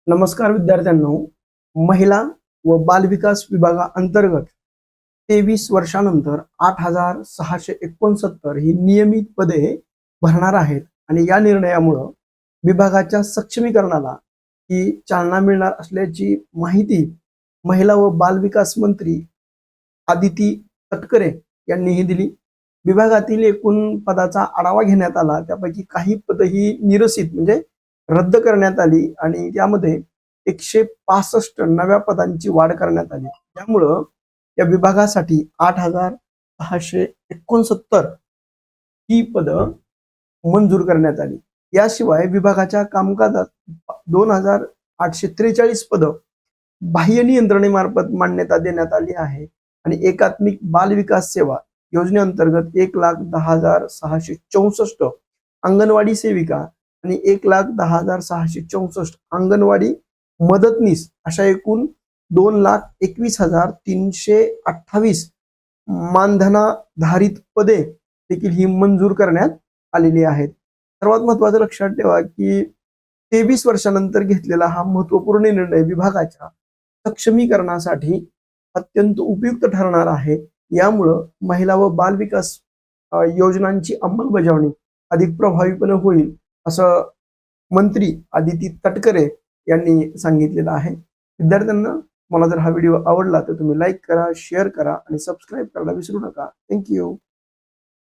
नमस्कार विद्यार्थ्यांनो. महिला व बालविकास विभागाअंतर्गत 23 वर्षानंतर 8,669 ही नियमित पदे भरणार आहेत आणि या निर्णयामुळे विभागाच्या सक्षमीकरणाला ही चालना मिळणार असल्याची माहिती महिला व बालविकास मंत्री आदिती तटकरे यांनीही दिली. विभागातील एकूण पदाचा आढावा घेण्यात आला. त्यापैकी काही पद ही निरसित म्हणजे रद्द करण्यात आली आणि त्यामध्ये 165 नव्या पदांची वाढ करण्यात आली. त्यामुळं या विभागासाठी 8,669 ही पद मंजूर करण्यात आली. याशिवाय विभागाच्या कामकाजात 2,843 पद बाह्य नियंत्रणेमार्फत मान्यता देण्यात आली आहे आणि एकात्मिक बाल विकास सेवा योजनेअंतर्गत 1,10,664 अंगणवाडी सेविका आणि 1,10,664 अंगणवाडी मदतनीस अशा एकूण 2,21,328 मानधनाधारित पदे देखील ही मंजूर करण्यात आलेली आहेत. सर्वात महत्त्वाचं लक्षात ठेवा की 23 वर्षानंतर घेतलेला हा महत्त्वपूर्ण निर्णय विभागाच्या सक्षमीकरणासाठी अत्यंत उपयुक्त ठरणार आहे. यामुळं महिला व बाल विकास योजनांची अंमलबजावणी अधिक प्रभावीपणे होईल असं मंत्री आदिती तटकरे यांनी सांगितलेलं आहे. विद्यार्थ्यांना मला जर हा व्हिडिओ आवडला तर तुम्ही लाईक करा, शेअर करा आणि सबस्क्राईब करायला विसरू नका. थँक्यू.